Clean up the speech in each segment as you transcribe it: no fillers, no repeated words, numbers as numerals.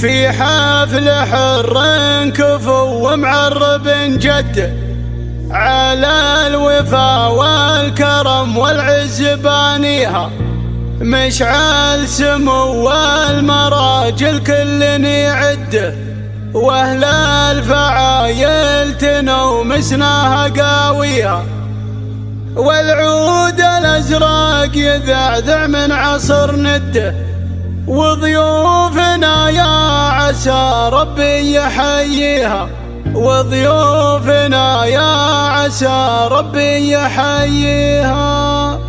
في حفل حر كفو ومعرب جده، على الوفا والكرم والعز بانيها، مشعل سمو والمراجل كل يعده، واهل الفعايل تنو مسناها قاويها، والعود الازرق يذعذع من عصر نده، وضيوفنا يا عسى ربي يحييها، وضيوفنا يا عسى ربي يحييها.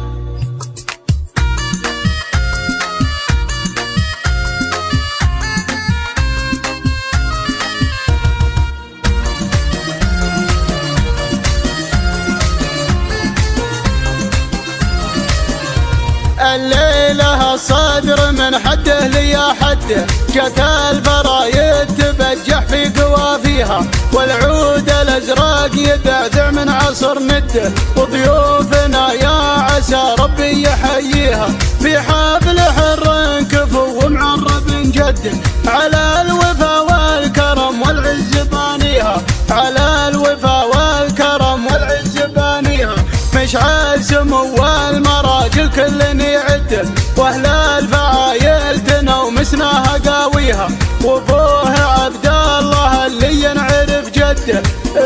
الليلة الصدر من حده ليا حده، جت الفرايد تبجح في قوافيها، والعود الازرق يدعدع من عصر نده، وضيوفنا يا عسى ربي يحييها، في حفل حر كفو ومعرب جده، على الوفا والكرم والعز بانيها، على الوفا والكرم والعز بانيها، مشعل سمو والمراجل كل يعده، واهل الفعايل تنو مسناها قاويها، وابوه عبد الله اللي ينعرف جده،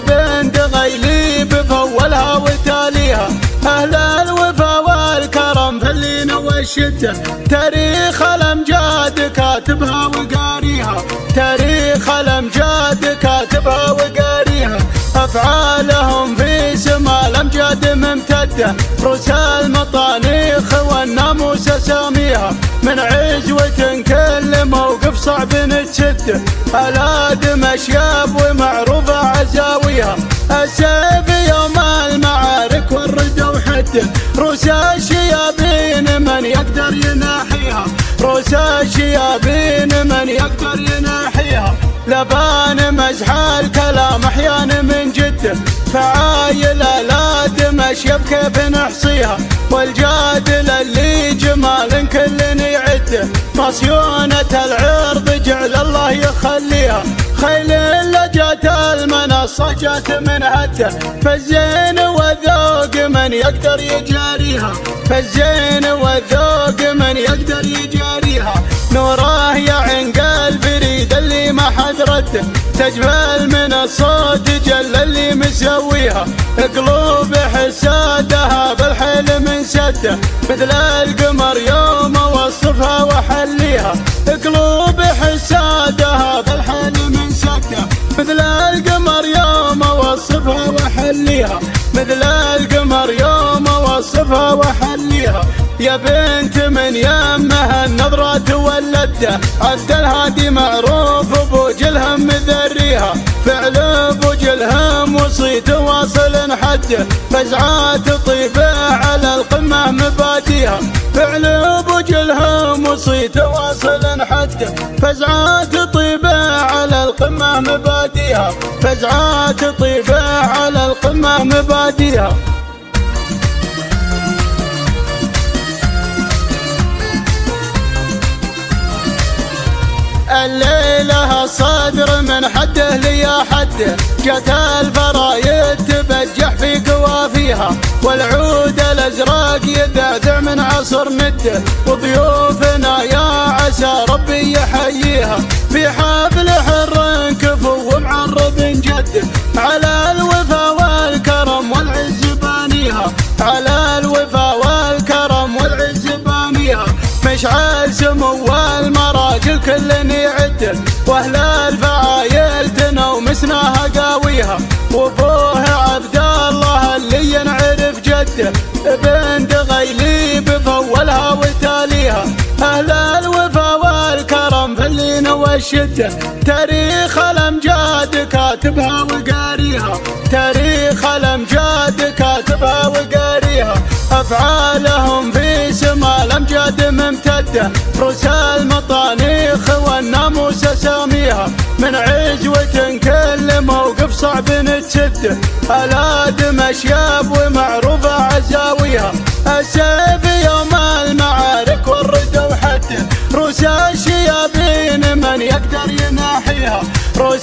بنت غيليب فولها وتاليها، اهل الوفا والكرم فاللين والشده، تاريخ الامجاد كاتبها وقاريها، تاريخ الامجاد كاتبها وقاريها، افعالهم في سما الامجاد ممتده، رؤوس المطانيخ والناموس اساميها، من عجوة كل موقف صعب نتشده، الادم اشياب ومعروفه عزاويها، السيف يوم المعارك والرد وحده، رؤوس الشيابين من يقدر يناحيها، رؤوس الشيابين من يقدر يناحيها، لبان مزح الكلام احيان من جده، فعايل الادم اشيب كيف نحصيها، والجادل اللي جمال كل يعده، مصيونة العرض جعل الله يخليها، خيل اللي جات المنصة جات من هده، فالزين والذوق من يقدر يجاريها، فالزين والذوق من يقدر يجاريها، نوره يعن قلب يريد اللي ما حد رده، تجمل من الصوت جل اللي مسويها، قلوب حسادها بالحيل من سده، مثل القمر يوم اوصفها واحليها، قلوب حسادها بالحيل من سده، مثل القمر يوم اوصفها واحليها، مثل القمر يوم اوصفها واحليها، يا بنت من يمها النظرة تولده، عبد الهادي معروف ابو جلهم مذريها، فعل ابو جلهم وصيت واصل حده، فزعات طيبه على القمه مباديها، فعل ابو جلهم وصيت واصل حده، فزعات طيبه على القمه مباديها، فزعات طيبه على القمه مباديها. الليلة الصدر من حده ليا حده، جت الفرايد تبجح في قوافيها، والعود الازرق يدعدع من عصر نده، وضيوفنا يا عسى ربي يحييها، في حفل حر كفو ومعرب جده، على الوفا والكرم والعز بانيها، على الوفا والكرم والعز بانيها، مشعل سمو والمراجل كل يعده، واهل الفعايل تنو مسناها قاويها، وابوه عبد الله اللي ينعرف جده، بنت غيليب فولها وتاليها، اهل الوفا والكرم فاللين والشده، تاريخ الامجاد كاتبها وقاريها، تاريخ الامجاد كاتبها وقاريها، افعالهم في سما الامجاد ممتده، رؤوس المطانيخ والناموس اساميها، من عجوة كل موقف صعب نتشده، الادم اشياب ومعروفه عزاويها، السيف يوم المعارك والرد وحده، رؤوس الشيابين من يقدر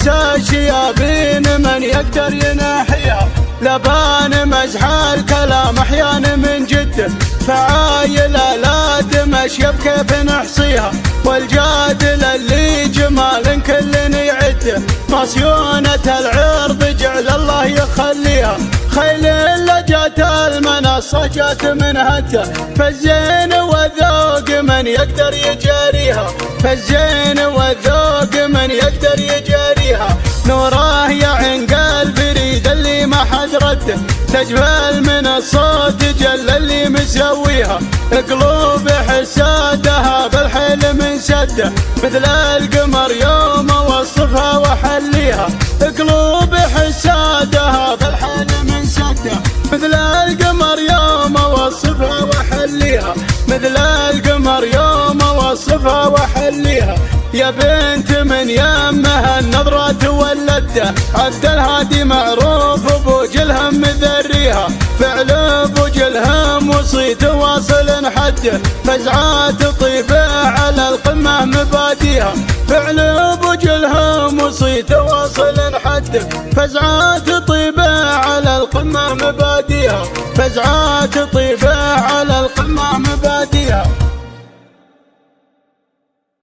تلبس الشيابين من يقدر ينحيها. لبان مزح الكلام احيان من جده، فعايله لا دمشق بكيف نحصيها. والجادل اللي جمال كل يعده، مصيونة العرض جعل الله يخليها. خيل اللي جات المنصة جات من هته، فالزين والذوق من يقدر يجاريها. فالزين والذوق من يقدر يجاريها. نوره يعن قلب يريد اللي ما حد رده، تجمل من الصوت جل اللي مسويها. قلوب حسادها بالحيل من سده، مثل القمر يوم وصفها وحليها. قلوب حسادها بالحيل من سده، مثل القمر يوم وصفها وحليها. مثل القمر يوم وصفها وحليها. يا بنت من يمها النظرة تولده، عبد الهادي معروف ابو جلهم مذريها. فعل ابو جلهم وصيت واصل حده، فزعات طيبه على القمه مباديها. فعل ابو جلهم وصيت واصل حده، فزعات طيبه على القمه مباديها. فزعات طيبه على القمه مباديها.